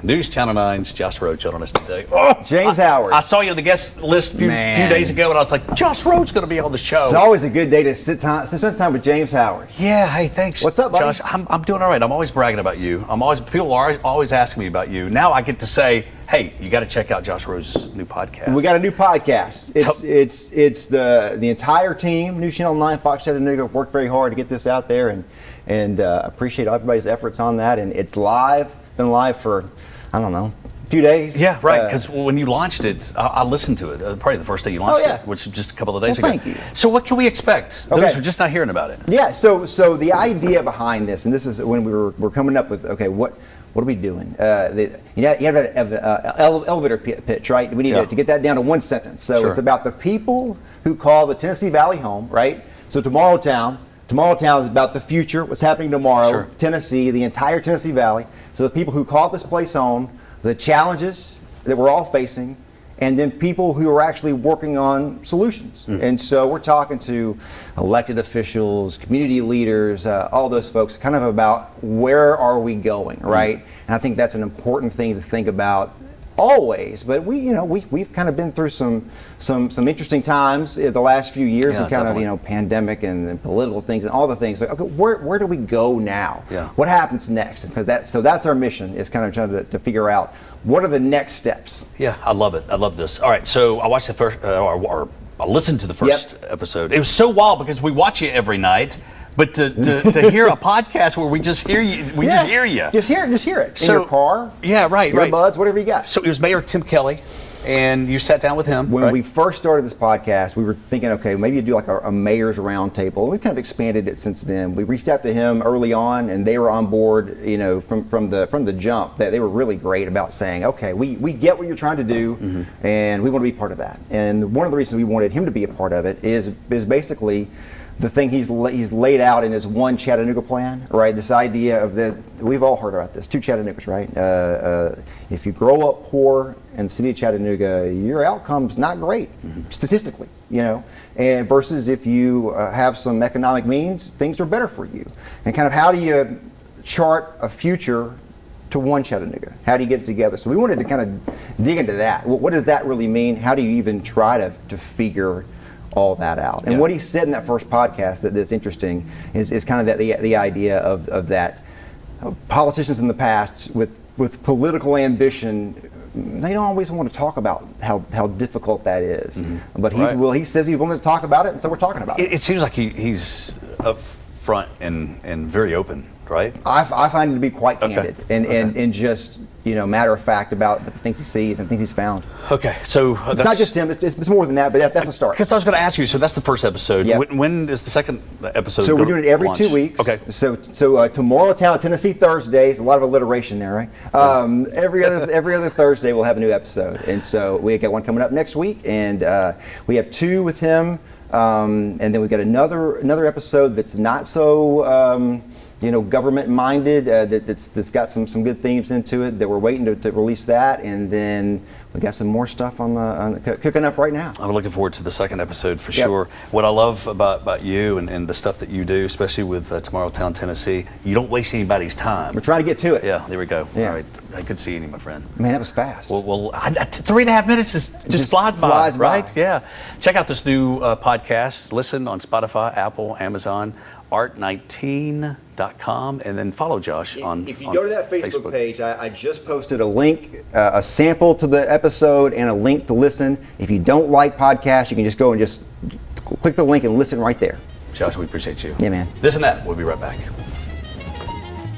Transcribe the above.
News Channel 9's Josh Roach on us today. Oh, James Howard. I saw you on the guest list a few days ago, and I was like, Josh Roach going to be on the show. It's always a good day to spend time with James Howard. Yeah, hey, thanks. What's up, buddy? Josh? I'm doing all right. I'm always bragging about you. People are always asking me about you. Now I get to say, hey, you got to check out Josh Roach's new podcast. We got a new podcast. It's the entire team, News Channel 9, Fox Chattanooga, worked very hard to get this out there, and appreciate everybody's efforts on that. And it's live. Been live for, I don't know, a few days. Yeah, right. Because when you launched it, I listened to it. Probably the first day you launched it, which was just a couple of days ago. Thank you. So what can we expect? Okay. Those who are just not hearing about it. Yeah. So the idea behind this, and this is when we're coming up with, okay, what are we doing? You have an elevator pitch, right? We need to get that down to one sentence. So it's about the people who call the Tennessee Valley home, right? So Tomorrowtown is about the future, what's happening tomorrow, Tennessee, the entire Tennessee Valley. So the people who call this place home, the challenges that we're all facing, and then people who are actually working on solutions. And so we're talking to elected officials, community leaders, all those folks, kind of about where are we going, right? And I think that's an important thing to think about always. But we've kind of been through some interesting times in the last few years, and kind of pandemic and political things and all the things. Like, okay, where do we go now? What happens next? Because that's our mission, is kind of trying to figure out what are the next steps. Yeah, I love it. I love this. All right, so I watched the first, or I listened to the first episode. It was so wild because we watch you every night. But to hear a podcast where we just hear you, just hear you. Just hear it. In your car. Yeah, right. Earbuds, whatever you got. So it was Mayor Tim Kelly, and you sat down with him. When we first started this podcast, we were thinking, okay, maybe you do like a mayor's roundtable. We've kind of expanded it since then. We reached out to him early on, and they were on board. From the jump, that they were really great about saying, okay, we get what you're trying to do, and we want to be part of that. And one of the reasons we wanted him to be a part of it is basically the thing he's laid out in his One Chattanooga plan, right? This idea of we've all heard about this, two Chattanoogas, right? If you grow up poor in the city of Chattanooga, your outcome's not great, statistically, and versus if you have some economic means, things are better for you. And kind of how do you chart a future to One Chattanooga? How do you get it together? So we wanted to kind of dig into that. What does that really mean? How do you even try to figure all that out? And what he said in that first podcast that's interesting is kind of the idea of that politicians in the past with political ambition, they don't always want to talk about how difficult that is. But he says he's willing to talk about it, and so we're talking about it. It seems like he's up front and very open, right? I find him to be quite candid and just matter of fact about the things he sees and things he's found. Okay, so it's not just him; it's more than that. But that's a start. Because I was going to ask you. So that's the first episode. Yep. When is the second episode? So we're doing it every 2 weeks. Okay. So Tomorrowtown, Tennessee Thursdays. A lot of alliteration there, right? Every other Thursday we'll have a new episode, and so we got one coming up next week, and we have two with him, and then we've got another episode that's not so. Government-minded, that's got some good themes into it, that we're waiting to release that, and then we got some more stuff on the cooking up right now. I'm looking forward to the second episode for sure. What I love about you and the stuff that you do, especially with Tomorrowtown, Tennessee, you don't waste anybody's time. We're trying to get to it. Yeah, there we go. Yeah. All right, I could see you, my friend. Man, that was fast. Well, 3.5 minutes just flies by, right? Yeah. Check out this new podcast. Listen on Spotify, Apple, Amazon, art19.com, and then follow Josh on If you go to that Facebook page, I just posted a link, a sample to the episode and a link to listen. If you don't like podcasts, you can just go and just click the link and listen right there. Josh, we appreciate you. Yeah, man. This and that. We'll be right back.